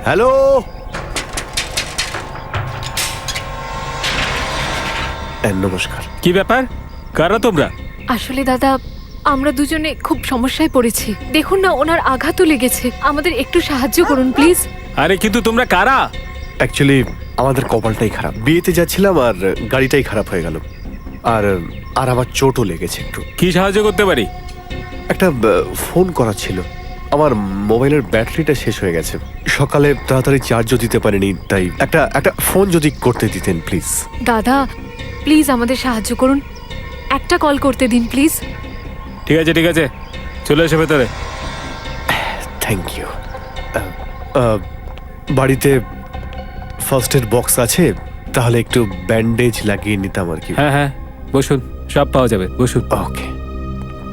Hello, নমস্কার। কি ব্যাপার, কারা তোমরা? আসলে দাদা, আমরা দুজনে খুব সমস্যায় পড়েছি। দেখুন না, ওনার আঘাতও লেগেছে। আমাদের একটু সাহায্য করুন প্লিজ। আরে কিন্তু তোমরা কারা? অ্যাকচুয়ালি আমাদের কপালটাই খারাপ। বিয়েতে যাচ্ছিলাম আর গাড়িটাই খারাপ হয়ে গেল। আর আর আমার চোটও লেগেছে একটু। কি সাহায্য করতে পারি? একটা ফোন করা ছিল। আমার মোবাইলের ব্যাটারিটা শেষ হয়ে গেছে। সকালে তাড়াতাড়ি চার্জও দিতে পারিনি, তাই একটা ফোন যদি করতে দিতেন প্লিজ। দাদা প্লিজ আমাদের সাহায্য করুন, একটা কল করতে দিন প্লিজ। ঠিক আছে ঠিক আছে, চলে এসো ভেতরে। Thank you. বাড়িতে ফার্স্ট এড বক্স আছে? তাহলে একটু ব্যান্ডেজ লাগিয়ে নিতাম আর কি। হ্যাঁ হ্যাঁ, বসুন, সব পাওয়া যাবে, বসুন। ওকে,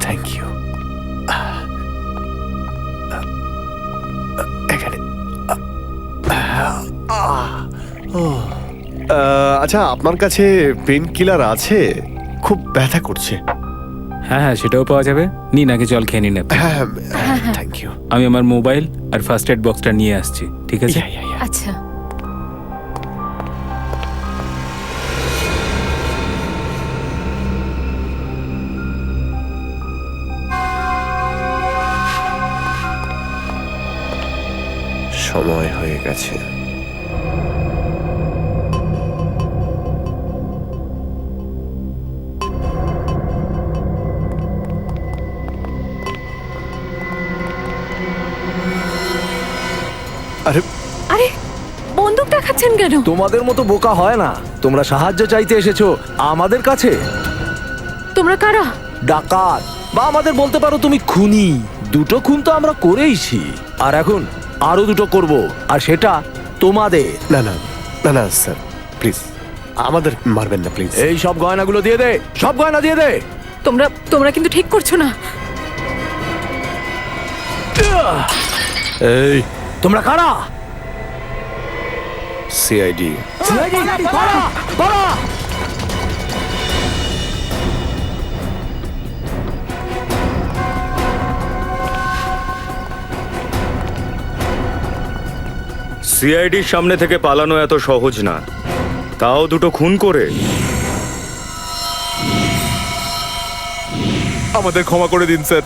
থ্যাংক ইউ। এখানে আচ্ছা, আপনার কাছে পেন কিলার আছে? খুব ব্যথা করছে। হ্যাঁ হ্যাঁ, সেটাও পাওয়া যাবে। নিন আগে জল খেয়ে নিন আপনি। হ্যাঁ, থ্যাংক ইউ। আমি আমার মোবাইল আর ফার্স্ট এড বক্সটা নিয়ে আসছি, ঠিক আছে? আচ্ছা, সময় হয়ে গেছে। আরে আরে বন্দুক দেখাচ্ছেন কেন? তোমাদের মতো বোকা হয় না। তোমরা সাহায্য চাইতে এসেছো আমাদের কাছে। তোমরা কারা? ডাকাত, বা আমাদের বলতে পারো তুমি খুনি। দুটো খুন তো আমরা করেইছি, আর এখন আরো দুটো করব, আর সেটা তোমাদের। না না না না স্যার, প্লিজ আমাদের মারবেন না প্লিজ। এই সব গয়নাগুলো দিয়ে দে, সব গয়না দিয়ে দে। তোমরা তোমরা কিন্তু ঠিক করছো না। এই তোমরা কারা? সিআইডি। সিআইডির সামনে থেকে পালানো এত সহজ না, তাও দুটো খুন করে। আমাদের ক্ষমা করে দিন স্যার।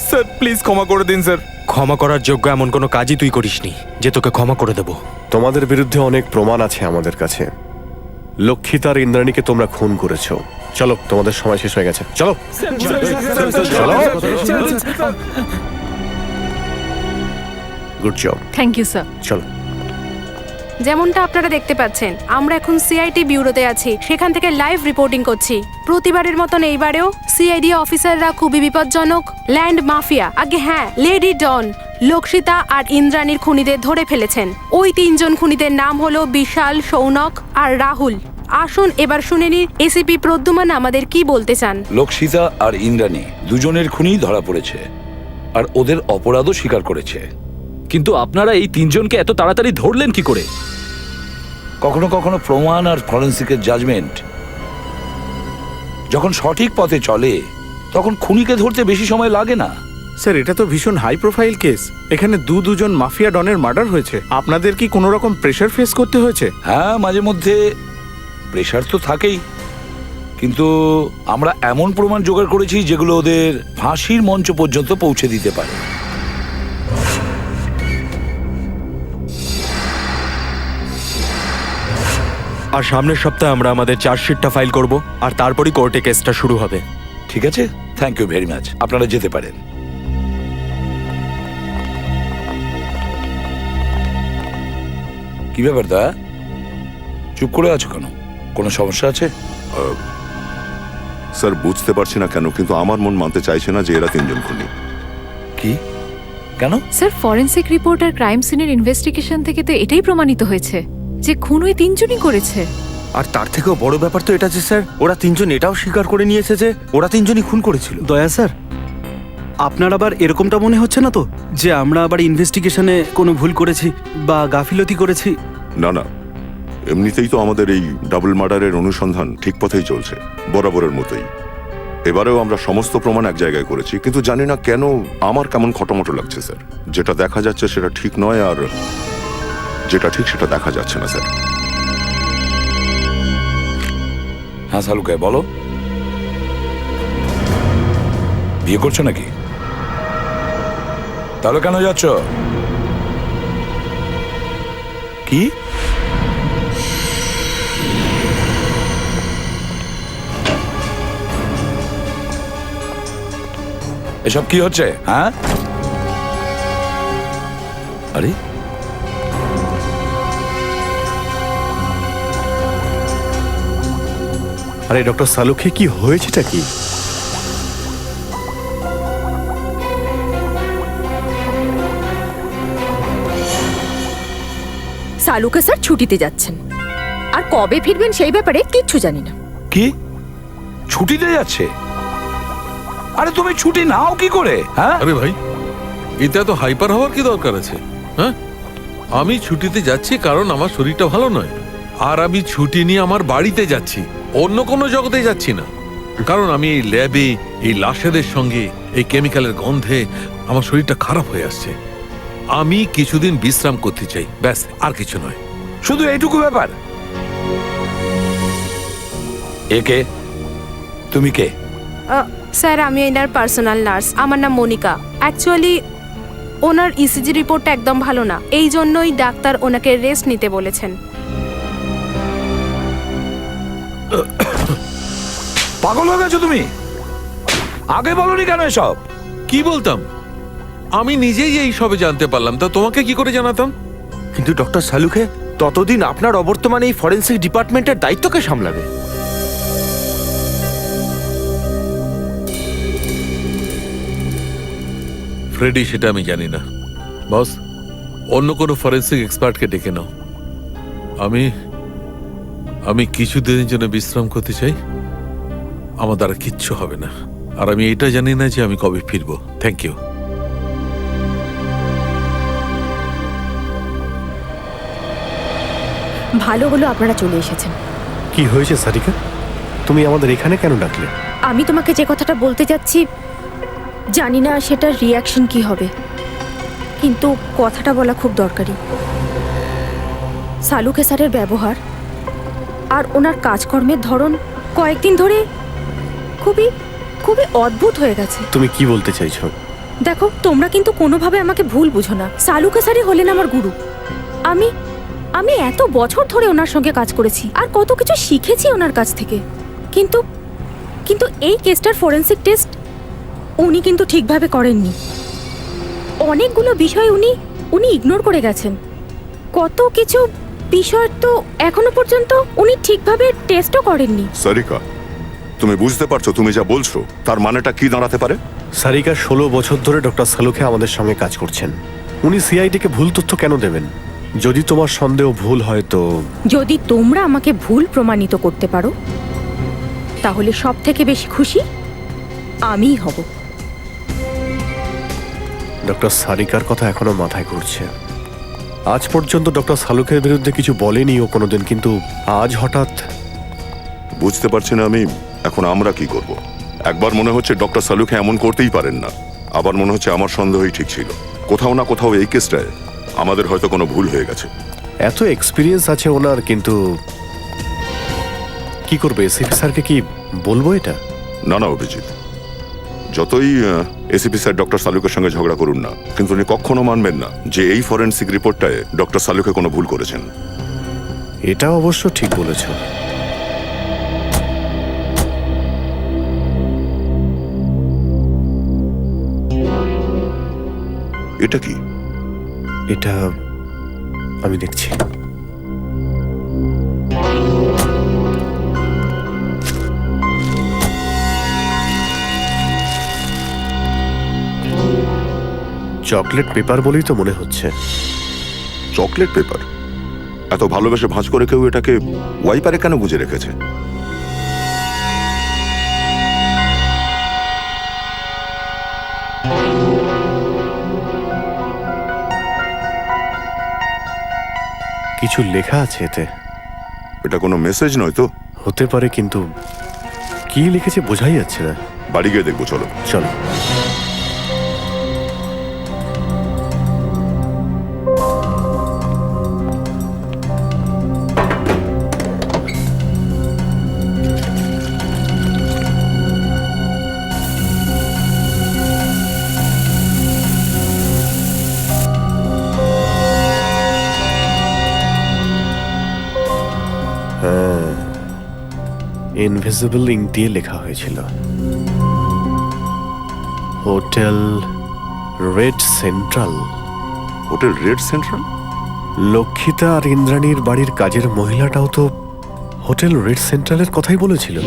স্যার প্লিজ ক্ষমা করে দিন স্যার। ক্ষমা করার যোগ্য এমন কোনো কাজই তুই করিসনি যে তোকে ক্ষমা করে দেব। তোমাদের বিরুদ্ধে অনেক প্রমাণ আছে আমাদের কাছে। লক্ষিতা আর ইন্দ্রাণীকে তোমরা খুন করেছো। চলো, তোমাদের সময় শেষ হয়ে গেছে, চলো চলো। Good job. Thank you sir. চলো। যেমনটা আপনারা দেখতে পাচ্ছেন, আমরা এখন সিআইডি ব্যুরোতে আছি। সেখান থেকে লাইভ রিপোর্টিং করছি। প্রতিবারের মতন এইবারেও সিআইডি অফিসাররা খুবই বিপজ্জনক ল্যান্ড মাফিয়া, আগে হ্যাঁ লেডি ডন, লক্ষিতা আর ইন্দ্রাণীর খুনিদের ধরে ফেলেছেন। ওই তিনজন খুনিদের নাম হলো বিশাল, সৌনক আর রাহুল। আসুন এবার শুনে নিন এসিপি প্রদ্যুমান আমাদের কি বলতে চান। লক্ষিতা আর ইন্দ্রাণী দুজনের খুনিই ধরা পড়েছে, আর ওদের অপরাধও স্বীকার করেছে। কিন্তু আপনারা এই তিনজনকে এত তাড়াতাড়ি ধরলেন কি করে? কখনো কখনো প্রমাণ আর ফরেন্সিকের জাজমেন্ট যখন সঠিক পথে চলে, তখন খুনিকে ধরতে বেশি সময় লাগে না। স্যার এটা তো ভীষণ হাই প্রোফাইল কেস। এখানে দুজন মাফিয়া ডনের মার্ডার হয়েছে। আপনাদের কি কোনো রকম প্রেশার ফেস করতে হয়েছে? হ্যাঁ, মাঝে মধ্যে প্রেশার তো থাকেই, কিন্তু আমরা এমন প্রমাণ জোগাড় করেছি যেগুলো ওদের ফাঁসির মঞ্চ পর্যন্ত পৌঁছে দিতে পারে। আর সামনের সপ্তাহে আমরা আমাদের চার্জশিটটা ফাইল করব, আর তারপরই কোর্টে কেসটা শুরু হবে। ঠিক আছে, থ্যাংক ইউ ভেরি মাচ। আপনারা যেতে পারেন। কি ব্যাপার দা, চুপ করে আছো কেন? কোনো সমস্যা আছে? স্যার বুঝতে পারছি না কেন, কিন্তু আমার মন মানতে চাইছে না যে এরা তিনজন খুনি। কি? কেন? স্যার ফরেনসিক রিপোর্ট আর ক্রাইম সিনের ইনভেস্টিগেশন থেকে তো এটাই প্রমাণিত হয়েছে যে খুন ওই তিনজনই করেছে। আর তার থেকেও বড় ব্যাপার তো এটা যে স্যার, ওরা তিনজন এটাও স্বীকার করে নিয়েছে যে ওরা তিনজনই খুন করেছিল। দয়া স্যার, আপনার আবার এরকমটা মনে হচ্ছে না তো যে আমরা আবার ইনভেস্টিগেশনে কোনো ভুল করেছি বা গাফিলতি করেছি? না না, এমনিতেই তো আমাদের এই ডাবল মার্ডারের অনুসন্ধান ঠিক পথেই চলছে, বরাবরের মতোই। এবারেও আমরা সমস্ত প্রমাণ এক জায়গায় করেছি, কিন্তু জানি না কেন আমার কেমন খটোমটো লাগছে স্যার। যেটা দেখা যাচ্ছে সেটা ঠিক নয়, আর যেটা ঠিক সেটা দেখা যাচ্ছে না স্যার। হ্যাঁ সালুকে বলো, বিয়ে করছো নাকি? তাহলে কেন যাচ্ছ? কি এসব কি হচ্ছে? হ্যাঁ, আরে আরে ডক্টর সালুখে, কি হয়েছেটা কি? সালুকে স্যার ছুটিতে যাচ্ছেন, আর কবে ফিরবেন সেই ব্যাপারে কিচ্ছু জানি না। কি ছুটিতে যাচ্ছে? আরে তুমি ছুটি নাও কি করে? হ্যাঁ, আরে ভাই, এটা তো হাইপার হওয়ার কি দরকার আছে? হ্যাঁ, আমি ছুটিতে যাচ্ছি কারণ আমার শরীরটা ভালো নয়, আর আমি ছুটি নিয়ে আমার বাড়িতে যাচ্ছি, অন্য কোনো জগতে যাচ্ছি না। কারণ আমি এই ল্যাবে এই লাশেদের সঙ্গে এই কেমিক্যালের গন্ধে আমার শরীরটা খারাপ হয়ে আসছে। আমি কিছুদিন বিশ্রাম করতে চাই, ব্যাস, আর কিছু নয়। শুধু এইটুকু ব্যাপার? একে তুমি কে? স্যার আমি এনার পার্সোনাল নার্স, আমার নাম মনিকা। অ্যাকচুয়ালি ওনার ইসিজি রিপোর্টটা একদম ভালো না, এই জন্যই ডাক্তার ওনাকে রেস্ট নিতে বলেছেন। পাগল হয়ে গেছো তুমি? আগে বলনি কেন এসব? কি বলতাম? আমি নিজেই এই সবে জানতে পারলাম, তা তোমাকে কি করে জানাতাম? কিন্তু ডক্টর সালুখে, ততদিন আপনার অবর্তমানে এই ফরেন্সিক ডিপার্টমেন্টের দায়িত্বকে সামলাবে। ফ্রেডি, সেটা আমি জানি না। বস, অন্য কোনো ফরেন্সিক এক্সপার্টকে ডেকে নাও। আমি কিছুদিনের জন্য বিশ্রাম করতে চাই। আমার দ্বারা কিচ্ছু হবে না, আর আমি এটা জানি না যে আমি কবে ফিরবো। Thank you. ভালো হলো আপনারা চলে এসেছেন। কি হয়েছে সারিকা? তুমি আমাদের এখানে কেন ডাকলে? আমি তোমাকে যে কথাটা বলতে যাচ্ছি, জানি না সেটার রিয়াকশন কি হবে, কিন্তু কথাটা বলা খুব দরকারি। সালুকে স্যারের ব্যবহার আর ওনার কাজকর্মের ধরন কয়েকদিন ধরে খুবই খুবই অদ্ভুত হয়ে গেছে। তুমি কি বলতে চাইছো? দেখো, তোমরা কিন্তু কোনোভাবে আমাকে ভুল বুঝো না। সালুকে স্যারই হলেন আমার গুরু। আমি আমি এত বছর ধরে ওনার সঙ্গে কাজ করেছি আর কত কিছু শিখেছি ওনার কাছ থেকে, কিন্তু কিন্তু এই কেসটার ফরেন্সিক টেস্ট উনি কিন্তু ঠিকভাবে করেননি। অনেকগুলো বিষয় উনি ইগনোর করে গেছেন। কত কিছু বিষয় তো এখনো পর্যন্ত উনি ঠিকভাবে টেস্টও করেননি। সারিকা, তুমি বুঝতে পারছো তুমি যা বলছো তার মানেটা কি দাঁড়াতে পারে? সারিকা 16 বছর ধরে ডক্টর সালুখে আমাদের সঙ্গে কাজ করছেন। উনি সিআইডিকে ভুল তথ্য কেন দেবেন? যদি তোমার সন্দেহ ভুল হয় তো? যদি তোমরা আমাকে ভুল প্রমাণিত করতে পারো তাহলে সব থেকে বেশি খুশি আমিই হব। ডক্টর সারিকার কথা এখনো মাথায় ঘুরছে। আজ পর্যন্ত ডক্টর সালুকের বিরুদ্ধে কিছু বলেনি ও কোনোদিন, কিন্তু আজ হঠাৎ। বুঝতে পারছি না আমি এখন আমরা কি করব। একবার মনে হচ্ছে ডক্টর সালুখে এমন করতেই পারেন না, আবার মনে হচ্ছে আমার সন্দেহই ঠিক ছিল। কোথাও না কোথাও এই কেসটায় আমাদের হয়তো কোনো ভুল হয়ে গেছে। এত এক্সপিরিয়েন্স আছে ওনার, কিন্তু কি করবে? এসিপি স্যারকে কি বলবো এটা? না না অভিজিৎ, যতই এসিপি স্যার ডক্টর সালুকের সঙ্গে ঝগড়া করুন না, কিন্তু উনি কখনো মানবেন না যে এই ফরেন্সিক রিপোর্টটায় ডক্টর সালুকে কোনো ভুল করেছেন। এটা অবশ্য ঠিক বলেছ। এটা কি? এটা আমি দেখছি। চকলেট পেপার বলেই তো মনে হচ্ছে। Chocolate paper? এত ভালোবেসে ভাঁজ করে কেউ এটাকে ওয়াইপারে কেন গুঁজে রেখেছে? কিছু লেখা আছে এতে। এটা কোনো মেসেজ নয় তো? হতে পারে, কিন্তু কি লিখেছে বোঝাই যাচ্ছে না। বাড়ি গিয়ে দেখবো, চলো। চলো। ইনভিজিবল ইঙ্ক দিয়ে লেখা হয়েছিল, hotel Red Central. Hotel Red Central? Lakshita আর ইন্দ্রাণীর বাড়ির কাজের মহিলাটাও তো হোটেল রেড সেন্ট্রালের কথাই বলেছিল।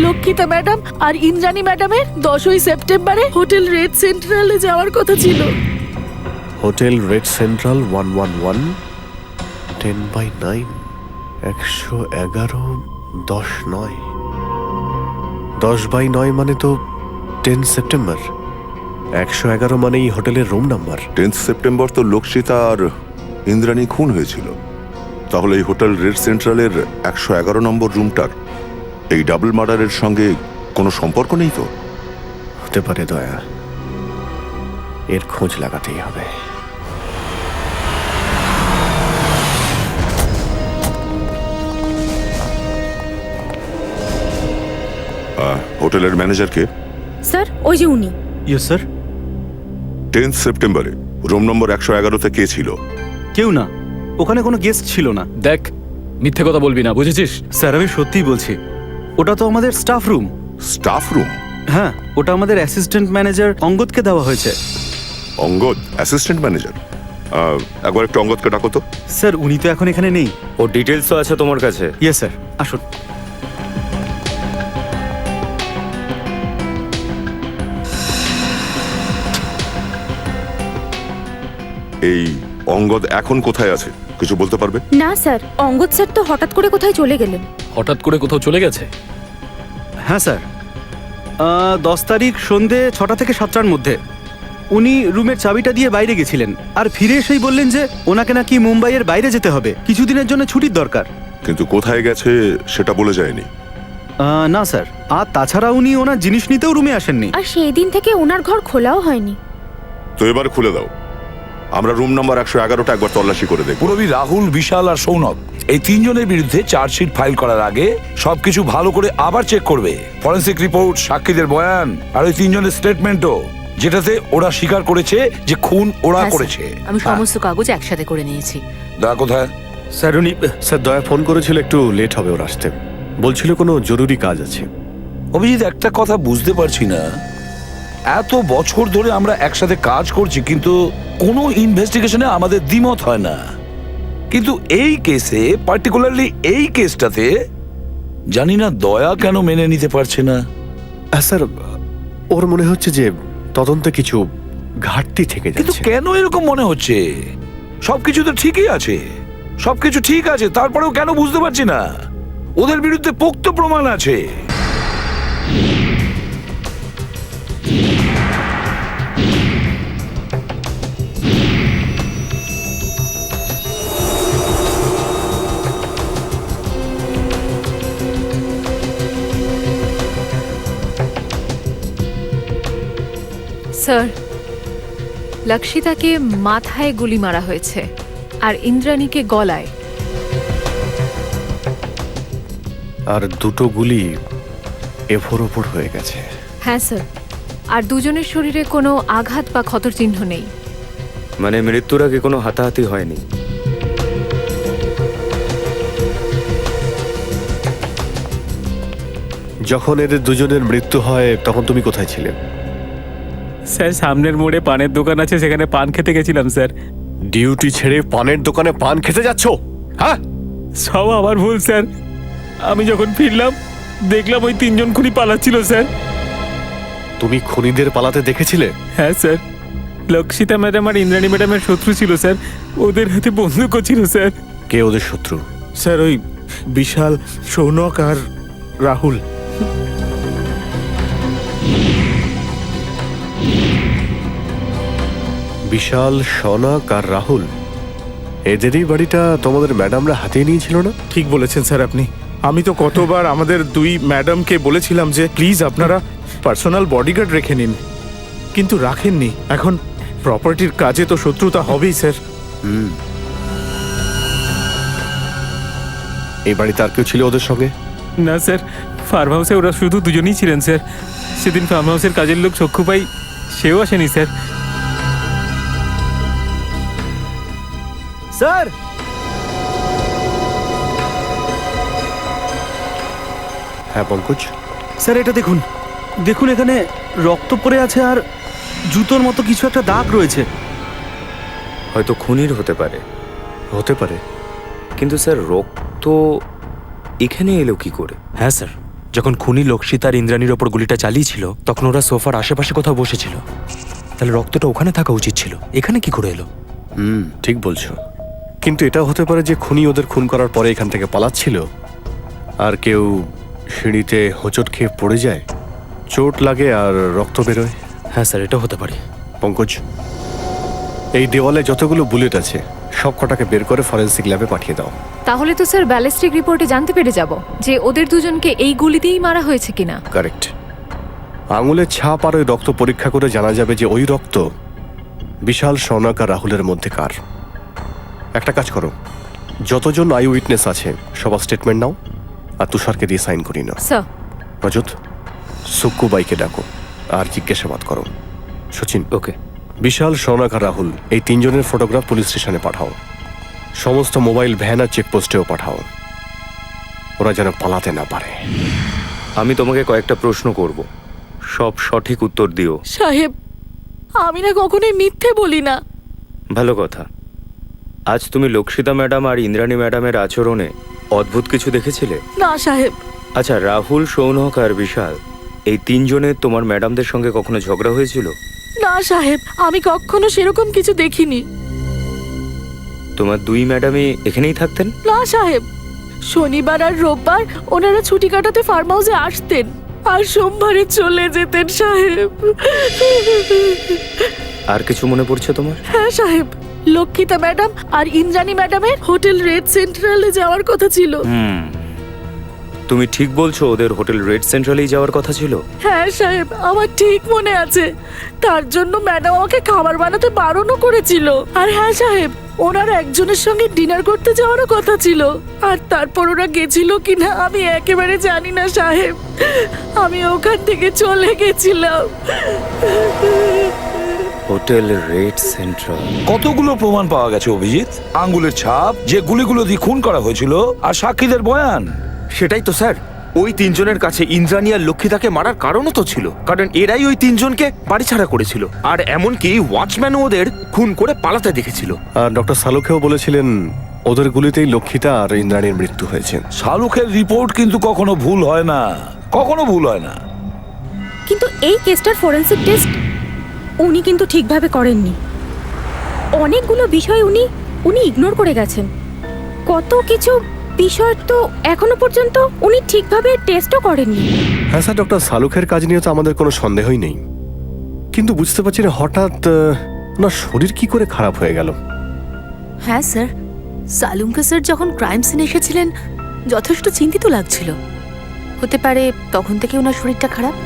লক্ষিতা ম্যাডাম আর ইন্দ্রাণী ম্যাডামের 10ই সেপ্টেম্বরে হোটেল রেড সেন্ট্রালে যাওয়ার কথা ছিল। হোটেল রেড সেন্ট্রাল 111 10/9 111 10/9 10/9 মানে তো 10 সেপ্টেম্বর। 111 মানে এই হোটেলের রুম নাম্বার। 10 সেপ্টেম্বর তো লক্ষিতা আর ইন্দ্রাণী খুন হয়েছিল। তাহলে এই হোটেল রেড সেন্ট্রালের 111 নম্বর রুমটার এই ডাবল মার্ডারের সঙ্গে কোনো সম্পর্ক নেই তো? হতে পারে দয়া, এর খোঁজ লাগাতেই হবে। হোটেলের ম্যানেজারকে? স্যার ওই যে উনি। Yes sir. 10 সেপ্টেম্বরে রুম নম্বর 111-তে কে ছিল? কেউ না, ওখানে কোনো গেস্ট ছিল না। দেখ, মিথ্যে কথা বলবি না, বুঝেছিস? স্যার আমি সত্যিই বলছি, ওটা তো আমাদের স্টাফ রুম। Staff room? হ্যাঁ, ওটা আমাদের অ্যাসিস্ট্যান্ট ম্যানেজার অঙ্গদকে দেওয়া হয়েছে। Angad assistant manager? একবার একটু অঙ্গদকে ডাকো তো। স্যার উনি তো এখন এখানে নেই। ও ডিটেলস তো আছে তোমার কাছে? ইয়েস স্যার, আসুন। এই অঙ্গদ এখন কোথায় আছে কিছু বলতে পারবে? না স্যার, অঙ্গদ স্যার তো হঠাৎ করে কোথায় চলে গেলেন। হঠাৎ করে কোথাও চলে গেছে? হ্যাঁ স্যার, 10 তারিখ সন্ধে 6টা থেকে 7টার মধ্যে উনি রুমের চাবিটা দিয়ে বাইরে গেছিলেন, আর ফিরে এসেই বললেন যে ওনাকে নাকি মুম্বাইয়ের বাইরে যেতে হবে, কিছুদিনের জন্য ছুটির দরকার। কিন্তু কোথায় গেছে সেটা বলে যায়নি। না স্যার, আর তাছাড়া উনি ওনার জিনিস নিতেও রুমে আসেননি। আর সেই দিন থেকে ওনার ঘর খোলাও হয়নি। তো এবার খুলে দাও, আমরা রুম নাম্বার 111টা একবার তল্লাশি করে দেখব। পুরবী রাহুল, বিশাল আর সৌনক এই তিনজনের বিরুদ্ধে চার্জশিট ফাইল করার আগে সবকিছু ভালো করে আবার চেক করবে। ফরেন্সিক রিপোর্ট, সাক্ষীদের বয়ান আর ওই তিনজনের স্টেটমেন্টও, যেটাতে ওরা স্বীকার করেছে যে খুন ওরা করেছে। আমি সমস্ত কাগজ একসাথে করে নিয়েছি। দা কোথায়? স্যার উনি, স্যার দয়া ফোন করেছিল, একটু লেট হবে ওর আসতে, বলছিল কোনো জরুরি কাজ আছে। অভিজিৎ, একটা কথা বুঝতে পারছি না, এত বছর ধরে আমরা একসাথে কাজ করছি কিন্তু কোনো ইনভেস্টিগেশনে আমাদের দ্বিমত হয় না, কিন্তু এই কেসে, পার্টিকুলারলি এই কেসটাতে জানি না দয়া কেন মেনে নিতে পারছে না। স্যার ওর মনে হচ্ছে যে তদন্তে কিছু ঘাটতি থেকে কিন্তু যাচ্ছে। কেন এরকম মনে হচ্ছে? সবকিছু তো ঠিকই আছে, সবকিছু ঠিক আছে, তারপরেও কেন বুঝতে পারছি না? ওদের বিরুদ্ধে পোক্ত প্রমাণ আছে। স্যার, লক্ষিতাকে মাথায় গুলি মারা হয়েছে আর ইন্দ্রাণীকে গলায়। আর দুটো গুলি এফোর ওপর হয়ে গেছে। হ্যাঁ স্যার, আর দুজনের শরীরে কোনো আঘাত বা ক্ষতর চিহ্ন নেই। মানে মৃত্যুর আগে কোনো হাতাহাতি হয়নি? যখন এদের দুজনের মৃত্যু হয় তখন তুমি কোথায় ছিলে? স্যার সামনের মোড়ে পানের দোকান আছে, সেখানে পান খেতে গেছিলাম স্যার। ডিউটি ছেড়ে পানের দোকানে পান খেতে যাচ্ছ? হ্যাঁ, সব আমার ভুল স্যার। আমি যখন ফিরলাম দেখলাম ওই তিনজন খুনি পালাচ্ছিল স্যার। তুমি খুনিদের পালাতে দেখেছিলে? হ্যাঁ স্যার, লক্ষিতা ম্যাডাম আর ইন্দ্রাণী ম্যাডামের শত্রু ছিল স্যার, ওদের হাতে বন্দুকও ছিল স্যার। কে ওদের শত্রু? স্যার ওই বিশাল, সৌনক আর রাহুল। বিশাল, সনক আর রাহুল, এদেরই বাড়িটা তোমাদের ম্যাডামরা হাতিয়ে নিয়েছিল না? ঠিক বলেছেন স্যার আপনি। আমি তো কতবার আমাদের দুই ম্যাডামকে বলেছিলাম যে প্লিজ আপনারা পার্সোনাল বডিগার্ড রেখে নিন, কিন্তু রাখেননি। এখন প্রপার্টির কাজে তো শত্রুতা হবেই স্যার। এই বাড়িতে আর কেউ ছিল ওদের সঙ্গে? না স্যার, ফার্ম হাউসে ওরা শুধু দুজনেই ছিলেন স্যার। সেদিন ফার্ম হাউসের কাজের লোক চক্ষু পাই, সেও আসেনি স্যার। স্যার, হ্যাঁ পঙ্কজ, স্যার এটা দেখুন, দেখুন এখানে রক্ত পড়ে আছে আর জুতোর মতো কিছু একটা দাগ রয়েছে। হয়তো খুনির হতে পারে। হতে পারে। কিন্তু স্যার রক্ত এখানে এলো কি করে? হ্যাঁ স্যার, যখন খুনি লক্ষিত আর ইন্দ্রাণীর ওপর গুলিটা চালিয়েছিল তখন ওরা সোফার আশেপাশে কোথাও বসেছিল। তাহলে রক্তটা ওখানে থাকা উচিত ছিল, এখানে কি করে এলো? ঠিক বলছো। কিন্তু এটাও হতে পারে যে খুনি ওদের খুন করার পরে এখান থেকে পালাচ্ছিল, আর কেউ সিঁড়িতে হোঁচট খেয়ে পড়ে যায়, চোট লাগে আর রক্ত বেরোয়। হ্যাঁ স্যার, এটাও হতে পারে। পঙ্কজ, এই দেওয়ালে যতগুলো বুলেট আছে সব কটাকে বের করে ফরেন্সিক ল্যাবে পাঠিয়ে দাও। তাহলে তো স্যার ব্যালিস্টিক রিপোর্টে জানতে পেরে যাব যে ওদের দুজনকে এই গুলি দিয়েই মারা হয়েছে কিনা। কারেক্ট। আঙুলের ছাপ আর ওই রক্ত পরীক্ষা করে জানা যাবে যে ওই রক্ত বিশাল, শৌনক আর রাহুলের মধ্যে কার। একটা কাজ করো, যতজন আই উইটনেস আছে সবার স্টেটমেন্ট নাও আর তুষারকে দিয়ে সাইন করি নাও। স্যার। রজত, সুক্কু বাইকে ডাকো আর জিজ্ঞাসাবাদ করো। সচিন, ওকে। বিশাল, শৌনক আর রাহুল এই তিনজনের ফটোগ্রাফ পুলিশ স্টেশনে পাঠাও। সমস্ত মোবাইল ভ্যান আর চেকপোস্টেও পাঠাও, ওরা যেন পালাতে না পারে। আমি তোমাকে কয়েকটা প্রশ্ন করব, সব সঠিক উত্তর দিও। সাহেব, আমি না কখনোই মিথ্যে বলি না। ভালো কথা। আজ তুমি লক্ষিতা ম্যাডাম আর ইন্দ্রাণী ম্যাডামের আচরণে অদ্ভুত কিছু দেখেছিলে? না সাহেব। আচ্ছা, রাহুল, শৌনক আর বিশাল এই তিনজনের তোমার ম্যাডামদের সঙ্গে কখনো ঝগড়া হয়েছিল? না সাহেব, আমি কখনো সেরকম কিছু দেখিনি। তোমার দুই ম্যাডামই এখানেই থাকতেন? না সাহেব, শনিবার আর রোববার ওনারা ছুটি কাটাতে ফার্ম হাউসে আসতেন আর সোমবারে চলে যেতেন সাহেব। আর কিছু মনে পড়ছে তোমার? হ্যাঁ সাহেব, লক্ষিতা ম্যাডাম আর ইন্দ্রাণী ম্যাডামের হোটেল রেড সেন্ট্রালে যাওয়ার কথা ছিল। তুমি ঠিক বলছো, ওদের হোটেল রেড সেন্ট্রালেই যাওয়ার কথা ছিল? হ্যাঁ সাহেব, আমার ঠিক মনে আছে। তার জন্য ম্যাডাম আমাকে খাবার বানাতে বারণও করেছিল। আর হ্যাঁ সাহেব, ওনার একজনের সঙ্গে ডিনার করতে যাওয়ারও কথা ছিল। আর তারপর ওরা গেছিল কিনা আমি একেবারে জানি না সাহেব, আমি ওখান থেকে চলে গেছিলাম। Hotel Red central. কতগুলো প্রমাণ পাওয়া গেছে অভিজিৎ, আঙ্গুলের ছাপ, যে গুলিগুলো দিয়ে খুন করা হয়েছিল, আর সাক্ষীদের বয়ান। সেটাই তো স্যার, ওই তিনজনের কাছে ইন্দ্রাণী আর লক্ষিতাকে মারার কারণও তো ছিল, কারণ এরাই ওই তিনজনকে বাড়ি ছাড়া করেছিল, আর এমনকি ওয়াচম্যানও ওদের খুন করে পালাতে দেখেছিল। আর ডক্টর সালুকেও বলেছিলেন ওদের গুলিতেই লক্ষিতা আর ইন্দ্রাণীর মৃত্যু হয়েছে। শালুকের রিপোর্ট কিন্তু কখনো ভুল হয় না, কখনো ভুল হয় না। কিন্তু এই কেসটার ফরেন্সিক টেস্ট উনি কিন্তু ঠিকভাবে করেননি। অনেকগুলো বিষয় উনি ইগনোর করে গেছেন। কত কিছু বিষয় তো এখনো পর্যন্ত উনি ঠিকভাবে টেস্টও করেননি। হ্যাঁ স্যার, ডক্টর সালুকের কাজ নিয়ে তো আমাদের কোনো সন্দেহই নেই, কিন্তু বুঝতে পারছি না হঠাৎ ওনার শরীর কি করে খারাপ হয়ে গেল। হ্যাঁ স্যার, সালুঙ্কা স্যার যখন ক্রাইম সিনে এসেছিলেন যথেষ্ট চিন্তিত লাগছিল। হতে পারে তখন থেকে ওনার শরীরটা খারাপ।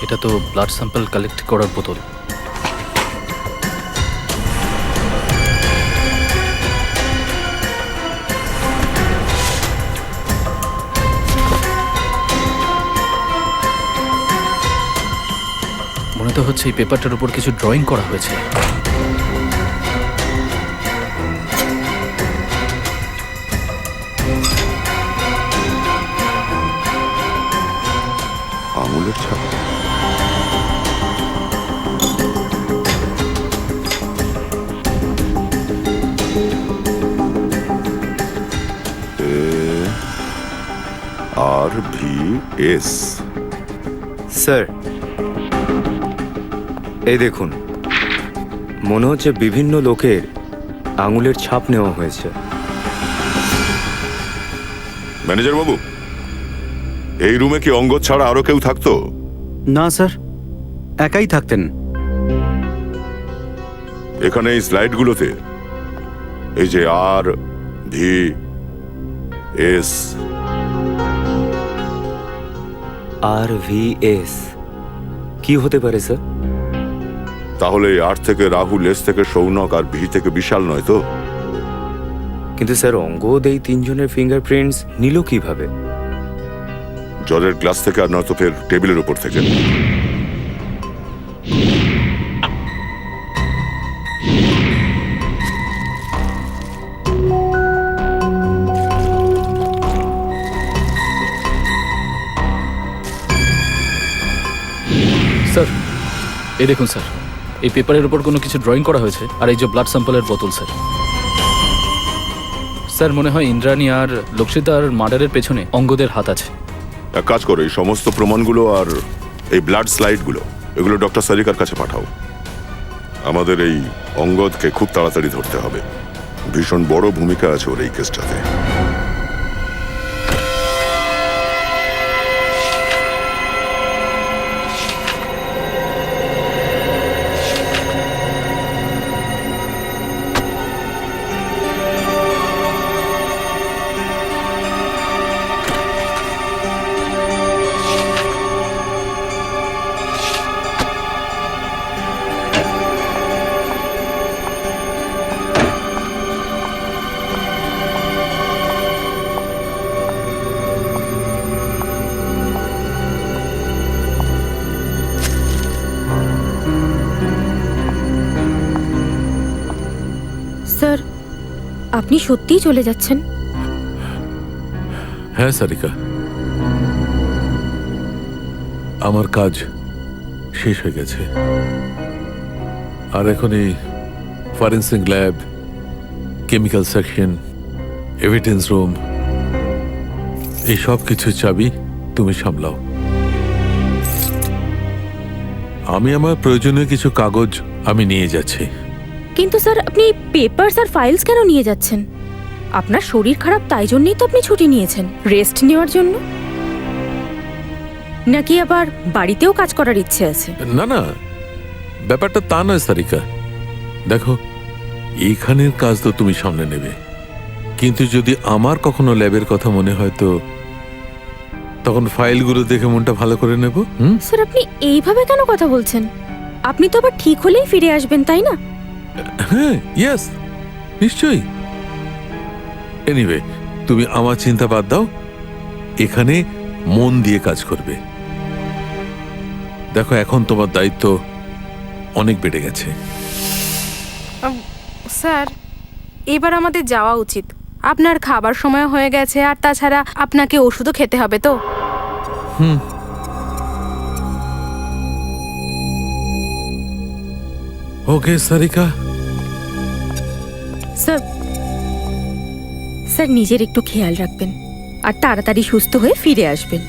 এটা তো ব্লাড স্যাম্পল কালেক্ট করার বোতল। মনে তো হচ্ছে এই পেপারটার উপর কিছু ড্রয়িং করা হয়েছে। আঙুলের ছাপ। RVS। স্যার, এই দেখুন, মনে হচ্ছে বিভিন্ন লোকের আঙুলের ছাপ নেওয়া হয়েছে। ম্যানেজার বাবু, এই রুমে কি অঙ্গদ ছাড়া আরো কেউ থাকতো? না স্যার, একাই থাকতেন। এখানে এই স্লাইডগুলোতে এই যে আর ভি এস RVS কি হতে পারে স্যার? তাহলে আর থেকে রাহুল, এস থেকে সৌনক আর ভি থেকে বিশাল নয় তো? কিন্তু স্যার অঙ্গদ এই তিনজনের ফিঙ্গারপ্রিন্টস নিল কিভাবে? জলের গ্লাস থেকে আর নয়তো ফের টেবিলের উপর থেকে। স্যার এই দেখুন স্যার, এই পেপারের উপর কোনো কিছু ড্রয়িং করা হয়েছে, আর এই যে ব্লাড স্যাম্পলের বোতল স্যার। স্যার মনে হয় ইন্দ্রাণী আর লক্ষিতার মার্ডারের পেছনে অঙ্গদের হাত আছে। এক কাজ করো, এই সমস্ত প্রমাণগুলো আর এই ব্লাড স্লাইডগুলো এগুলো ডক্টর সারিকার কাছে পাঠাও। আমাদের এই অঙ্গদকে খুব তাড়াতাড়ি ধরতে হবে। ভীষণ বড় ভূমিকা আছে ওর এই কেসটাতে। স্যার, আপনি সত্যিই চলে যাচ্ছেন? হ্যাঁ সারিকা, আমার কাজ শেষ হয়ে গেছে। আর এখন এই forensic lab, chemical section, evidence room, এই সব কিছুর চাবি তুমি সামলাও। আমি আমার প্রয়োজনীয় কিছু কাগজ আমি নিয়ে যাচ্ছি। কিন্তু স্যার, আপনি পেপারস আর ফাইলস কেন নিয়ে যাচ্ছেন? আপনার শরীর খারাপ, তাই জন্যই তো আপনি ছুটি নিয়েছেন, রেস্ট নেওয়ার জন্য। নাকি আবার বাড়িতেও কাজ করার ইচ্ছে আছে? না না, ব্যাপারটা তা নয় সারিকা। দেখো, এইখানের কাজ তো তুমি সামনে নেবে, কিন্তু যদি আমার কখনো ল্যাবের কথা মনে হয় তো তখন ফাইলগুলো দেখে মনটা ভালো করে নেব। স্যার, আপনি এইভাবে কেন কথা বলছেন? আপনি তো আবার ঠিক হলেই ফিরে আসবেন, তাই না? হ্যাঁ, ইয়েস, নিশ্চয়ই। এনিওয়ে, তুমি আমার চিন্তা বাদ দাও, এখানে মন দিয়ে কাজ করবে। দেখো, এখন তোমার দায়িত্ব অনেক বেড়ে গেছে। স্যার, এবার আমাদের যাওয়া উচিত। আপনার খাবার সময় হয়ে গেছে, আর তাছাড়া আপনাকে ওষুধও খেতে হবে তো। ওকে সারিকা। স্যার, স্যার নিজের একটু খেয়াল রাখবেন আর তাড়াতাড়ি সুস্থ হয়ে ফিরে আসবেন।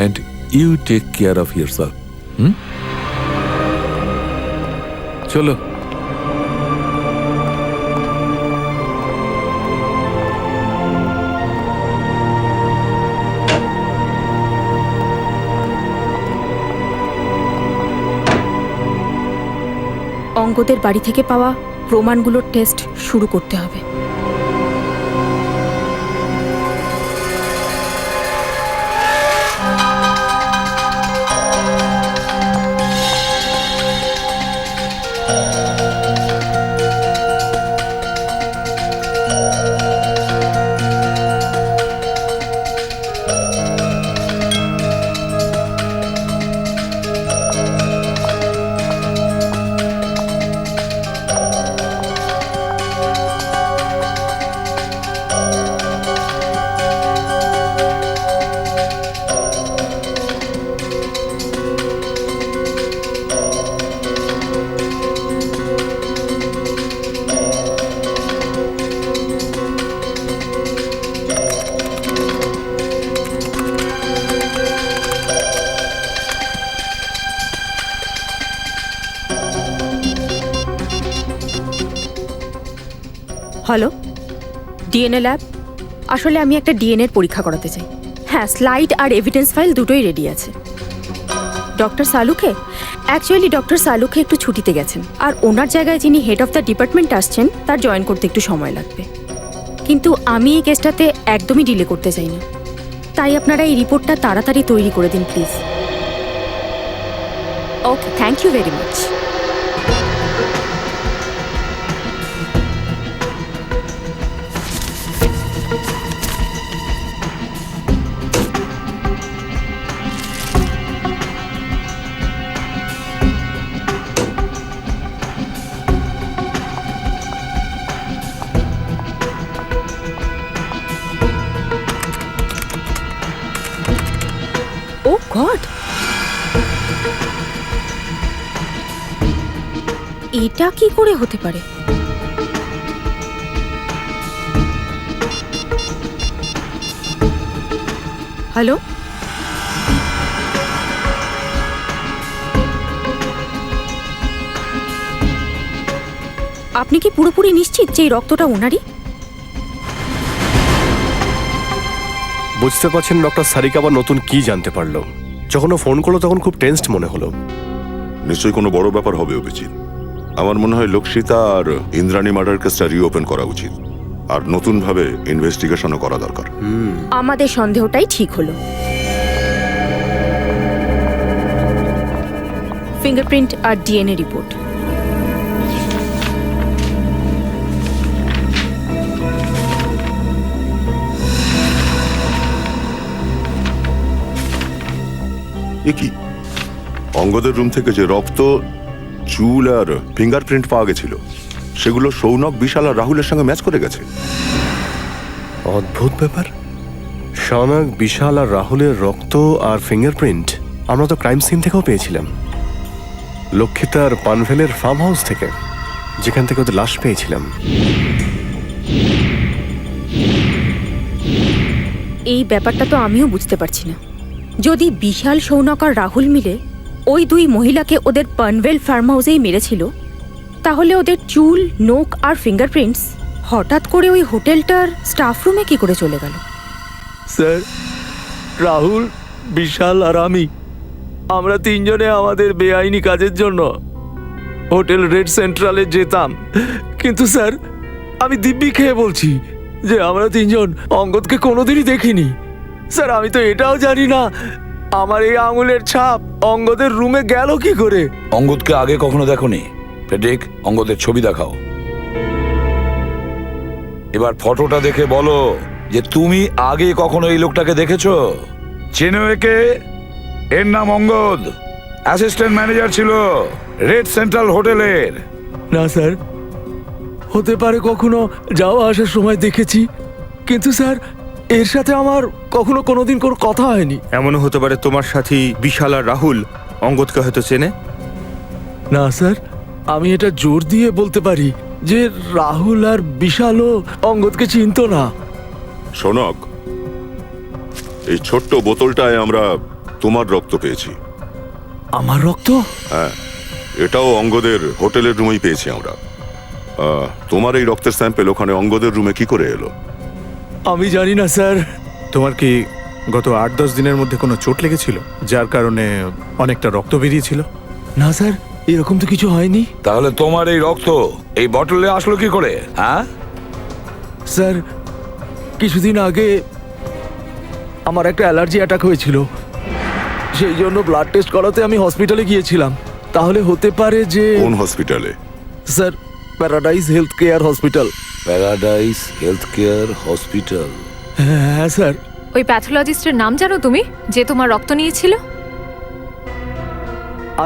And you take care of yourself. চলো। অঙ্গদের বাড়ি থেকে পাওয়া প্রমাণগুলোর টেস্ট শুরু করতে হবে। Hello, DNA lab. আসলে আমি একটা ডিএনএর পরীক্ষা করাতে চাই। হ্যাঁ, স্লাইড আর এভিডেন্স ফাইল দুটোই রেডি আছে। ডক্টর সালুকে অ্যাকচুয়ালি ডক্টর সালুকে একটু ছুটিতে গেছেন, আর ওনার জায়গায় যিনি হেড অফ দ্য ডিপার্টমেন্ট আসছেন তার জয়েন করতে একটু সময় লাগবে। কিন্তু আমি এই কেসটাতে একদমই ডিলে করতে চাই না, তাই আপনারা এই রিপোর্টটা তাড়াতাড়ি তৈরি করে দিন please. Okay, thank you very much. Oh God, এটা কি করে হতে পারে? হ্যালো, আপনি কি পুরোপুরি নিশ্চিত যে এই রক্তটা ওনারই? বুঝতে পারছেন ডক্টর সারিকা আবার নতুন কি জানতে পারলো? যখন ও ফোন করলো তখন খুব টেন্সড মনে হলো। নিশ্চয়ই কোনো বড় ব্যাপার হবে অভিজিৎ। আমার মনে হয় লক্ষিতা আর ইন্দ্রাণী মার্ডার কেসটা রিওপেন করা উচিত, আর নতুনভাবে ইনভেস্টিগেশনও করা দরকার। আমাদের সন্দেহটাই ঠিক হলো। ফিঙ্গারপ্রিন্ট আর ডিএনএ রিপোর্ট। এ কি, অঙ্গদের রুম থেকে যে রক্ত, চুল আর ফিঙ্গারপ্রিন্ট পাওয়া গেছিল সেগুলো সৌনক, বিশাল আর রাহুলের সঙ্গে ম্যাচ করে গেছে। অদ্ভুত ব্যাপার। শৌনক, বিশাল আর রাহুলের রক্ত আর ফিঙ্গারপ্রিন্ট আমরা তো ক্রাইম সিন থেকেও পেয়েছিলাম, লক্ষিতার পানভেলের ফার্ম হাউস থেকে, যেখান থেকে ওদের লাশ পেয়েছিলাম। এই ব্যাপারটা তো আমিও বুঝতে পারছি না। যদি বিশাল, সৌনক আর রাহুল মিলে ওই দুই মহিলাকে ওদের পানভেল ফার্ম হাউসেই মেরেছিল, তাহলে ওদের চুল, নোক আর ফিঙ্গারপ্রিন্টস হঠাৎ করে ওই হোটেলটার স্টাফ রুমে কি করে চলে গেল? স্যার, রাহুল, বিশাল আর আমরা তিনজনে আমাদের বেআইনি কাজের জন্য হোটেল রেড সেন্ট্রালে যেতাম। কিন্তু স্যার, আমি দিব্যি খেয়ে বলছি যে আমরা তিনজন অঙ্গদকে কোনোদিনই দেখিনি। স্যার, আমি তো এটাও জানি না আমার এই আঙুলের ছাপ অঙ্গদের রুমে গেল কি করে। অঙ্গদকে আগে কখনো দেখোনি? ফেডরিক, অঙ্গদের ছবি দেখাও। এবার ফটোটা দেখে বলো যে তুমি আগে কখনো এই লোকটাকে দেখেছো, চেনো একে? এর নাম অঙ্গদ, অ্যাসিস্ট্যান্ট ম্যানেজার ছিল রেড সেন্ট্রাল হোটেলের। না স্যার, হতে পারে কখনো যাওয়া আসার সময় দেখেছি, কিন্তু স্যার এর সাথে আমার কখনো কোনোদিন কোনো কথা হয়নি। এমনও হতে পারে তোমার সাথী বিশাল আর রাহুল অঙ্গদকে হয়তো চেনে। না স্যার, আমি এটা জোর দিয়ে বলতে পারি যে রাহুল আর বিশালও অঙ্গদকে চিনতো না। শোনক, এই ছোট্ট বোতলটায় আমরা তোমার রক্ত পেয়েছি। আমার রক্ত? হ্যাঁ, এটাও অঙ্গদের হোটেলের রুমেই পেয়েছি আমরা। তোমার এই রক্তের স্যাম্পেল ওখানে অঙ্গদের রুমে কি করে এলো? আমি জানি না স্যার। তোমার কি গত 8-10 দিনের মধ্যে কোনো চোট লেগেছিল যার কারণে অনেকটা রক্ত বেরিয়েছিল? না স্যার, এরকম তো কিছু হয়নি। তাহলে তোমার এই রক্ত এই বটলে আসলো কি করে? হ্যাঁ স্যার, কিছুদিন আগে আমার একটা অ্যালার্জি অ্যাটাক হয়েছিল, সেই জন্য ব্লাড টেস্ট করাতে আমি হসপিটালে গিয়েছিলাম। তাহলে হতে পারে যে... কোন হসপিটালে? Sir, paradise health care hospital. Paradise health care hospital? হ্যাঁ স্যার। ওই প্যাথোলজিস্টের নাম জানো তুমি, যে তোমার রক্ত নিয়েছিল?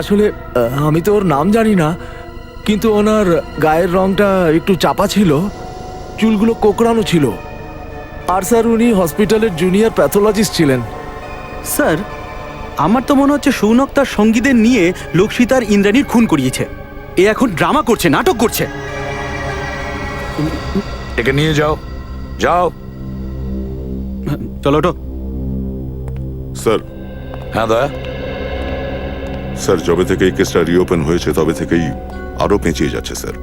আসলে আমি তো ওর নাম জানি না, কিন্তু ওনার গায়ের রংটা একটু চাপা ছিল, চুলগুলো কোকড়ানো ছিল, আর স্যার উনি হসপিটালের জুনিয়র প্যাথোলজিস্ট ছিলেন। স্যার, আমার তো মনে হচ্ছে সৌনক তার সঙ্গীদের নিয়ে লক্ষিতার ইন্দ্রাণীর খুন করিয়েছে। এ এখন ড্রামা করছে, নাটক করছে। একে নিয়ে যাও, যাও। চলো ওঠো। স্যার। হ্যাঁ দয়া। স্যার, যবে থেকে এই কেসটা রিওপেন হয়েছে তবে থেকেই আরো পেঁচিয়ে যাচ্ছে স্যার।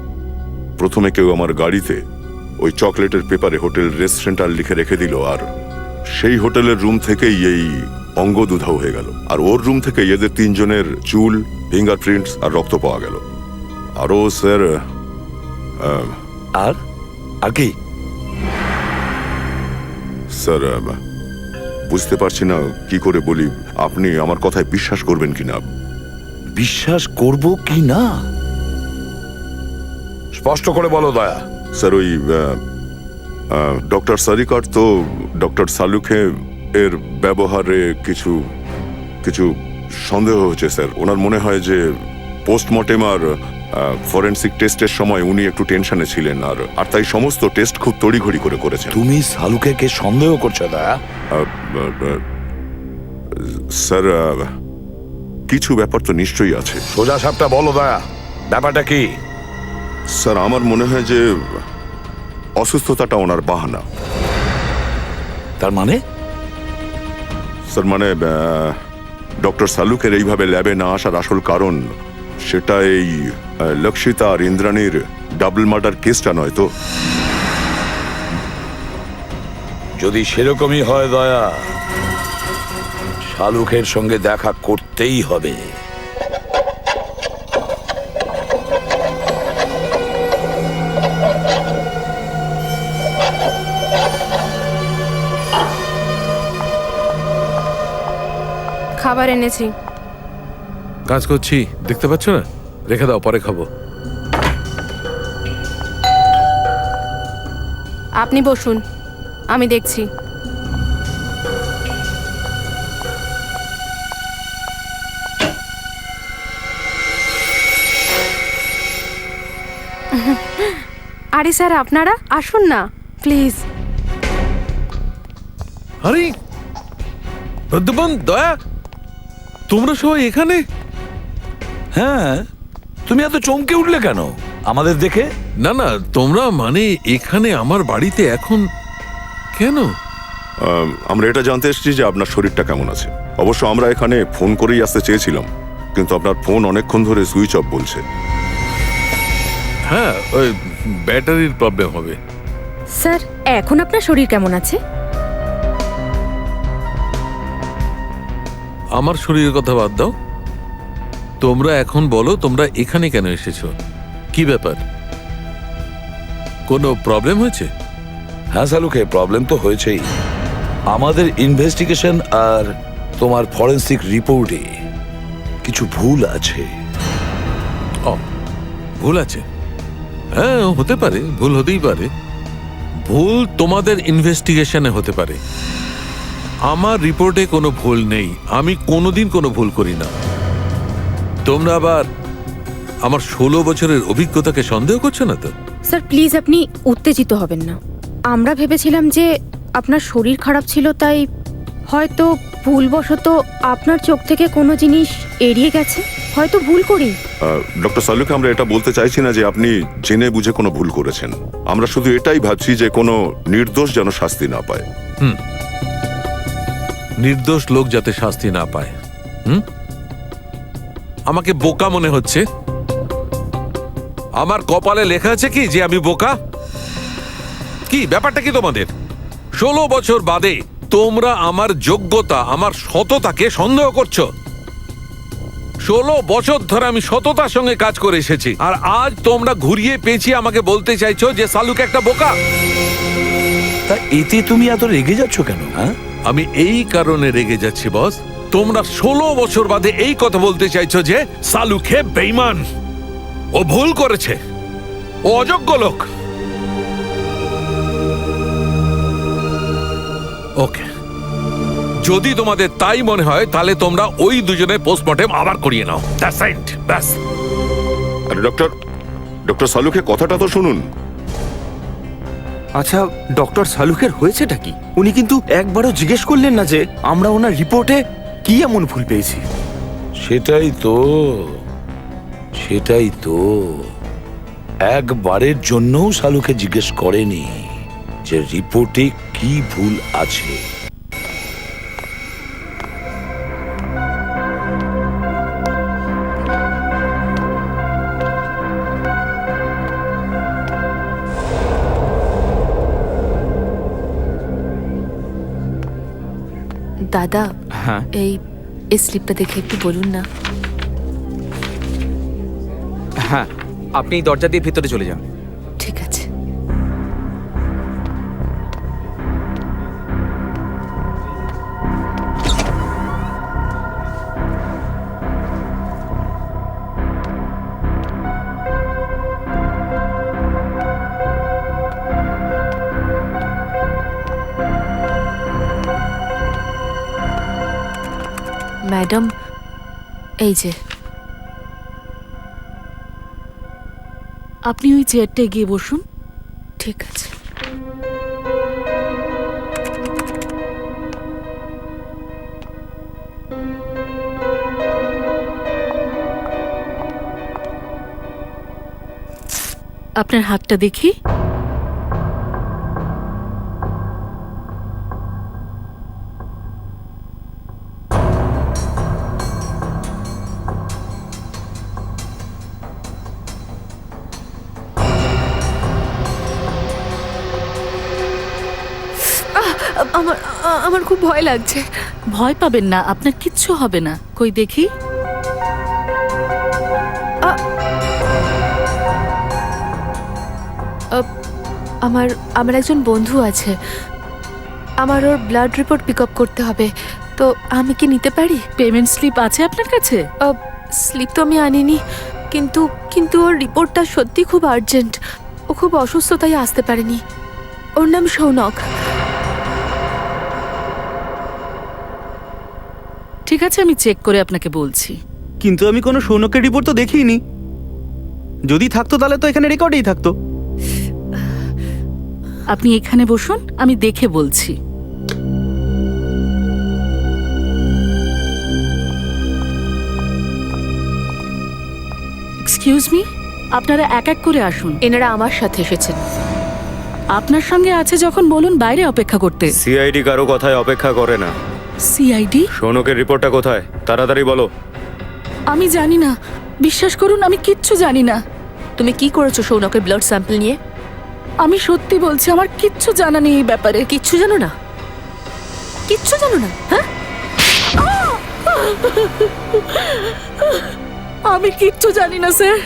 প্রথমে কেউ আমার গাড়িতে ওই চকলেটের পেপারে হোটেল রেস্টুরেন্ট লিখে রেখে দিল, আর সেই হোটেলের রুম থেকেই এই অঙ্গ দুধাও হয়ে গেল। আর ওর রুম থেকে এদের তিনজনের চুল, ফিঙ্গারপ্রিন্টস আর রক্ত পাওয়া গেল। আরও স্যার আর আর কি? স্যার বুঝতে পারছি না কি করে বলি, আপনি আমার কথায় বিশ্বাস করবেন কিনা। বিশ্বাস করব কি না স্পষ্ট করে বলো দয়া। স্যার ওই ডক্টর সারিকার তো ডক্টর সালুখে এর ব্যবহারে কিছু কিছু সন্দেহ হচ্ছে স্যার। ওনার মনে হয় যে পোস্টমর্টেম আর ফরেন্সিক টেস্টের সময় উনি একটু টেনশনে ছিলেন, আর তাই সমস্ত টেস্ট খুব তড়িঘড়ি করে করেছেন। তুমি সালুকে কে সন্দেহ করছো দয়া? স্যার কিছু ব্যাপার তো নিশ্চয়ই আছে। সোজা সাপটা বলো দয়া, ব্যাপারটা কি? স্যার আমার মনে হয় যে অসুস্থতাটা ওনার বাহানা। তার মানে? স্যার মানে ডক্টর সালুকের এইভাবে ল্যাবে না আসার আসল কারণ সেটা এই লক্ষিতা আর ইন্দ্রাণীর ডাবল মার্ডার কেসটা নয় তো? যদি সেরকমই হয় দয়া, শালুকের সঙ্গে দেখা করতেই হবে। খাবার এনেছি। কাজ করছি, দেখতে পাচ্ছ না? রেখে দাও, পরে খাবো। আপনি বসুন, আমি দেখছি। আরে স্যার, আপনারা আসুন না প্লিজ। আরে বর্ধমান, দয়া, তোমরা সবাই এখানে? হ্যাঁ, তুমি এত চমকে উঠলে কেন আমাদের দেখে? না না, তোমরা মানে এখানে আমার বাড়িতে এখন কেন? আমরা এটা জানতে এসেছি যে আপনার শরীরটা কেমন আছে। অবশ্য আমরা এখানে ফোন করেই আসতে চেয়েছিলাম, কিন্তু আপনার ফোন অনেকক্ষণ ধরে সুইচ অফ বলছে। হ্যাঁ, ওই ব্যাটারির প্রবলেম হবে। স্যার এখন আপনার শরীর কেমন আছে? আমার শরীরের কথা বাদ দাও, তোমরা এখন বলো তোমরা এখানে কেন এসেছো? কি ব্যাপার? কোনো প্রবলেম হয়েছে? হ্যাঁ সালুকে, প্রবলেম তো হয়েছেই। আমাদের ইনভেস্টিগেশন আর তোমার ফরেন্সিক রিপোর্টে কিছু ভুল আছে। ও, ভুল আছে? হ্যাঁ, হতে পারে, ভুল হতেই পারে। ভুল তোমাদের ইনভেস্টিগেশনে হতে পারে, আমার রিপোর্টে কোনো ভুল নেই। আমি কোনোদিন কোনো ভুল করি না। তোমরা আবার আমার 16 বছরের অভিজ্ঞতাকে সন্দেহ করছো না তো? স্যার প্লিজ আপনি উত্তেজিত হবেন না। আমরা ভেবেছিলাম যে আপনার শরীর খারাপ ছিল, তাই হয়তো ভুলবশত আপনার চোখ থেকে কোনো জিনিস এড়িয়ে গেছে, হয়তো ভুল করি। ডক্টর সালুকে, আমরা এটা বলতে চাইছি না যে আপনি জেনে বুঝে কোনো ভুল করেছেন। আমরা শুধু এটাই ভাবছি যে কোনো নির্দোষ যেন শাস্তি না পায়। নির্দোষ লোক যাতে শাস্তি না পায়। আমাকে বোকা মনে হচ্ছে? আমার কপালে লেখা আছে কি যে আমি বোকা? কি ব্যাপারটা কি তোমাদের? 16 বছর বাদে তোমরা আমার যোগ্যতা, আমার সততাকে সন্দেহ করছো। 16 বছর ধরে আমি সততার সঙ্গে কাজ করে এসেছি, আর আজ তোমরা ঘুরিয়ে পেঁচিয়ে আমাকে বলতে চাইছো যে সালুক একটা বোকা। তা এতে তুমি এত রেগে যাচ্ছ কেন? হ্যাঁ, আমি এই কারণে রেগে যাচ্ছি বস, তোমরা 16 বছর বাদে এই কথা বলতে চাইছো যে সালুকে বেঈমান, ও ভুল করেছে, ও অযোগ্য লোক। ওকে, যদি তোমাদের তাই মনে হয় তাহলে তোমরা ওই দুজনের পোস্টমর্টেম আবার করিয়ে নাও। দ্যাটস ইট, ব্যাস। আরে ডক্টর সালুকে কথাটা তো শুনুন। আচ্ছা, ডক্টর সালুকের হয়েছেটা কি? উনি কিন্তু একবারও জিজ্ঞেস করলেন না যে আমরা ওনার রিপোর্টে কি এমন ভুল পেয়েছি। সেটাই তো একবারের জন্যও শালুকে জিজ্ঞেস করেনি যে রিপোর্টে কি ভুল আছে। দাদা হ্যাঁ এই স্লিপটা দেখে একটু বলুন না। হ্যাঁ, আপনি দরজা দিয়ে ভিতরে চলে যান। ঠিক আছে। ম্যাডাম, এই যে আপনি ওই চেয়ারটায় গিয়ে বসুন। ঠিক আছে। আপনার হাতটা দেখি। আমার খুব ভয় লাগছে। ভয় পাবেন না, আপনার কিচ্ছু হবে না। কই দেখি। আমার একজন বন্ধু আছে, আমার ওর ব্লাড রিপোর্ট পিক আপ করতে হবে, তো আমি কি নিতে পারি? পেমেন্ট স্লিপ আছে আপনার কাছে? স্লিপ তো আমি আনিনি, কিন্তু কিন্তু ওর রিপোর্টটা সত্যি খুব আর্জেন্ট। ও খুব অসুস্থ, তাই আসতে পারেনি। ওর নাম সৌনক। ঠিক আছে, আমি চেক করে আপনাকে বলছি। কিন্তু আমি কোনো সৌনকের রিপোর্ট তো দেখিনি। যদি থাকতো তাহলে তো এখানে রেকর্ডেই থাকতো। আপনি এখানে বসুন, আমি দেখে বলছি। এক্সকিউজ মি, আপনারা এক এক করে আসুন। এনারা আমার সাথে এসেছেন। আপনার সঙ্গে আছে যখন বলুন বাইরে অপেক্ষা করতে। সিআইডি কারো কথায় অপেক্ষা করে না। সিআইডি? সৌনকের রিপোর্টটা কোথায়? তাড়াতাড়ি বলো। আমি জানি না, বিশ্বাস করুন আমি কিচ্ছু জানি না। তুমি কি করেছো সৌনকের ব্লাড স্যাম্পল নিয়ে? আমি সত্যি বলছি, আমার কিচ্ছু জানা নেই এই ব্যাপারে। কিচ্ছু জানো না? কিচ্ছু জানো না? হ্যাঁ, আমি কিচ্ছু জানি না স্যার,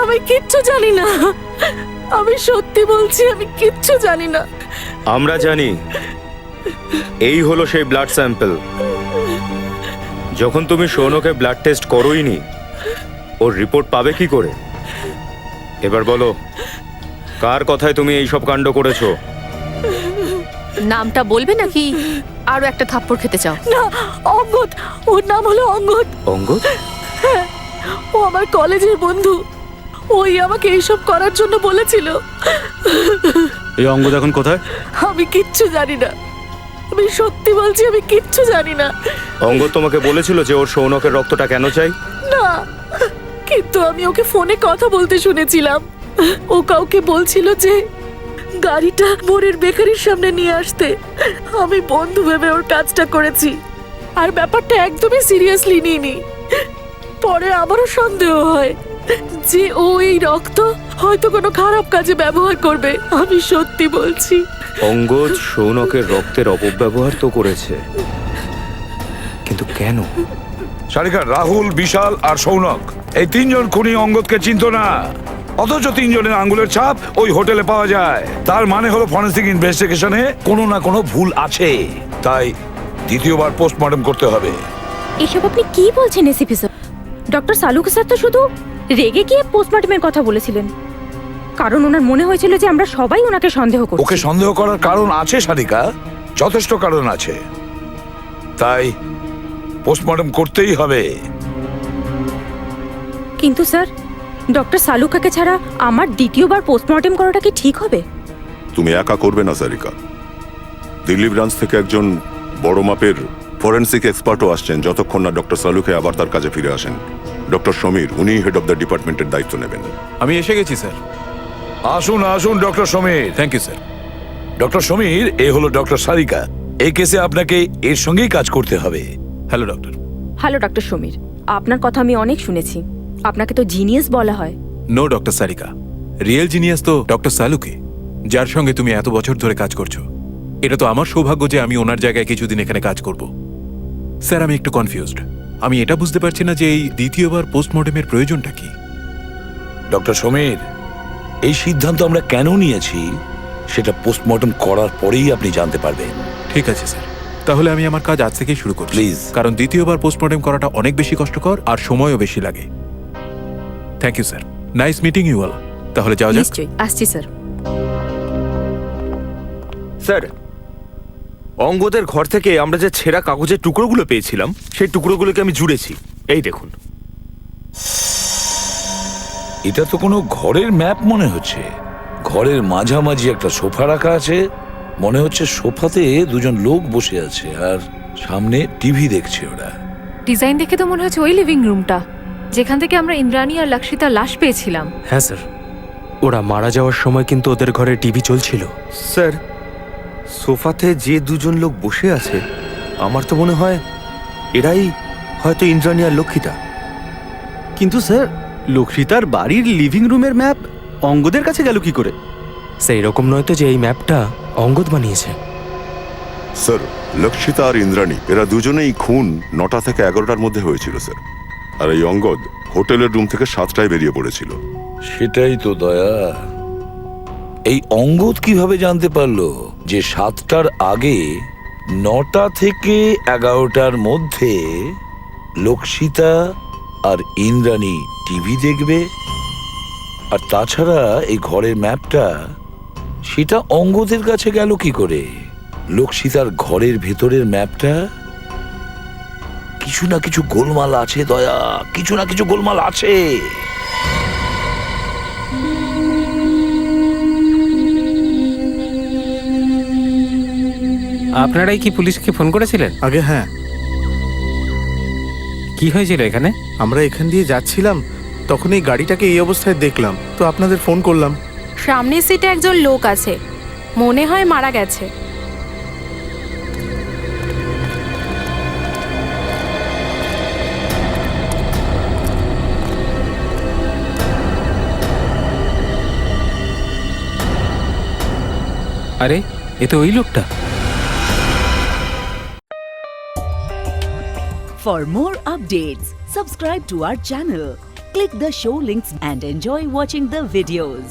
আমি কিচ্ছু জানি না। আমি সত্যি বলছি, আমি কিচ্ছু জানি না। আমরা জানি, এই হলো সেই ব্লাড স্যাম্পল। যখন তুমি সৌনকে ব্লাড টেস্ট করোইনি, ওর রিপোর্ট পাবে কি করে? এবার বলো, কার কথায় তুমি এই সব কাণ্ড করেছো? নামটা বলবে নাকি আরো একটা থাপ্পড় খেতে চাও? না, অঙ্গদ, ওর নাম হলো অঙ্গদ। অঙ্গদ? হ্যাঁ, ও আমার কলেজের বন্ধু। ওই আমাকে এইসব করার জন্য বলেছিল। এই অঙ্গদ এখন কোথায়? আমি কিচ্ছু জানি না, আমি সত্যি বলছি, আমি কিচ্ছু জানি না। অঙ্গদ তোমাকে বলেছিল যে ওর সৌনকের রক্তটা কেন চাই? না, কিন্তু আমি ওকে ফোনে কথা বলতে শুনেছিলাম। ও কাউকে বলছিল যে গাড়িটা বোরের বেকারির সামনে নিয়ে আসতে। আমি বন্ধু ভেবে ওর কাজটা করেছি, আর ব্যাপারটা একদমই সিরিয়াসলি নিইনি। পরে আবারও সন্দেহ হয় যে ও এই রক্ত হয়তো কোনো খারাপ কাজে ব্যবহার করবে। আমি সত্যি বলছি। অঙ্গদ সৌনকের রক্তের অপব্যবহার তো করেছে, কিন্তু কেন? সারিকা, রাহুল, বিশাল আর সৌনক, এই তিনজন খুনি অঙ্গদকে চিনত না, অথচ তিনজনের আঙ্গুলের ছাপ ওই হোটেলে পাওয়া যায়। তার মানে হলো ফরেন্সিক ইনভেস্টিগেশনে কোনো না কোনো ভুল আছে, তাই দ্বিতীয়বার পোস্টমর্টম করতে হবে। এসব আপনি কি বলছেন এসিপি স্যার? ডক্টর সালুকে স্যার তো শুধু রেগে গিয়ে পোস্টমর্টমের কথা বলেছিলেন, কারণ ওনার মনে হয়েছিল যে আমরা সবাই ওনাকে সন্দেহ করছি। ওকে সন্দেহ করার কারণ আছে সারিকা, যথেষ্ট কারণ আছে, তাই পোস্টমর্টম করতেই হবে। কিন্তু স্যার, ডক্টর সালুকাকে ছাড়া আমার দ্বিতীয়বার পোস্টমর্টম করাটা কি ঠিক হবে? তুমি একা করবে না সারিকা, দিল্লি ব্রাঞ্চ থেকে একজন বড় মাপের ফরেন্সিক এক্সপার্টও আসছেন, যতক্ষণ না ডক্টর সালুকে আবার তার কাজে ফিরে আসেন। ডক্টর সমীর, উনি হেড অফ দ্য ডিপার্টমেন্টের দায়িত্ব নেবেন। আমি এসে গেছি স্যার। আসুন আসুন doctor Samir. Thank you sir. Doctor Samir, এ হলো ডক্টর সারিকা। এই কেসে আপনাকে এর সঙ্গেই কাজ করতে হবে। Hello doctor. Hello doctor Samir, আপনার কথা আমি অনেক শুনেছি। আপনাকে তো জিনিয়াস বলা হয়। No doctor Sarika, real genius তো ডক্টর সালুকে, যার সঙ্গে তুমি এত বছর ধরে কাজ করছো। এটা তো আমার সৌভাগ্য যে আমি ওনার জায়গায় কিছুদিন এখানে কাজ করব। স্যার আমি একটু কনফিউজড। আমি এটা বুঝতে পারছি না যে এই দ্বিতীয়বার পোস্টমর্টেমের প্রয়োজনটা কি। ডক্টর সমীর, এই সিদ্ধান্ত আমরা কেন নিয়েছি সেটা পোস্টমর্টম করার পরেই আপনি জানতে পারবেন। ঠিক আছে স্যার, তাহলে আমি আমার কাজ আজ থেকেই শুরু করছি। Please. কারণ দ্বিতীয়বার পোস্টমর্টেম করাটা অনেক বেশি কষ্টকর আর সময়ও বেশি লাগে। Thank you sir, nice meeting you all. তাহলে যাওয়া যাক। নিশ্চয়ই আসছি স্যার। স্যার, অঙ্গদের ঘর থেকে আমরা যে ছেঁড়া কাগজের টুকরোগুলো পেয়েছিলাম সেই টুকরোগুলোকে আমি জুড়েছি। এই দেখুন। এটা তো কোনো ঘরের ম্যাপ মনে হচ্ছে। ঘরের মাঝামাঝি একটা সোফা রাখা আছে, মনে হচ্ছে সোফাতে দুজন লোক বসে আছে আর সামনে টিভি দেখছে ওরা। ডিজাইন দেখে তো মনে হচ্ছে ওই লিভিং রুমটা যেখান থেকে আমরা ইন্দ্রাণী আর লক্ষিতার লাশ পেয়েছিলাম। হ্যাঁ স্যার, ওরা মারা যাওয়ার সময় কিন্তু ওদের ঘরে টিভি চলছিল। স্যার, সোফাতে যে দুজন লোক বসে আছে আমার তো মনে হয় এরাই হয়তো ইন্দ্রাণী আর লক্ষিতা। কিন্তু স্যার, লক্ষিতার বাড়ির লিভিং রুমের ম্যাপ অঙ্গদের কাছে গেল কি করে? সেই রকম নয় তো যে এই ম্যাপটা অঙ্গদ বানিয়েছে। স্যার, লক্ষিতা আর ইন্দ্রাণী এরা দুজনেই খুন 9টা থেকে 11টার মধ্যে হয়েছিল স্যার। আর এই অঙ্গদ হোটেলের রুম থেকে 7টায় বেরিয়ে পড়েছিল। সেটাই তো দয়া। এই অঙ্গদ কিভাবে জানতে পারলো যে 7টার আগে 9টা থেকে 11টার মধ্যে লক্ষিতা আর ইন্দ্রাণী টিভি দেখবে? আর তাছাড়া এই ঘরের ম্যাপটা সেটা অঙ্গদের কাছে গেল কি করে? লক্ষিতার ঘরের ভেতরের ম্যাপটা কিছু না কিছু গোলমাল আছে দয়া, কিছু না কিছু গোলমাল আছে। আপনারাই কি পুলিশকে ফোন করেছিলেন? আগে হ্যাঁ, কি হয়েছিল এখানে? আমরা এখান দিয়ে যাচ্ছিলাম, তখন এই গাড়িটাকে এই অবস্থায় দেখলাম, তো আপনাদের ফোন করলাম। সামনের সিটে একজন লোক আছে, মনে হয় মারা গেছে। আরে এ তো ওই লোকটা। For more updates, subscribe to our channel, click the show links and enjoy watching the videos.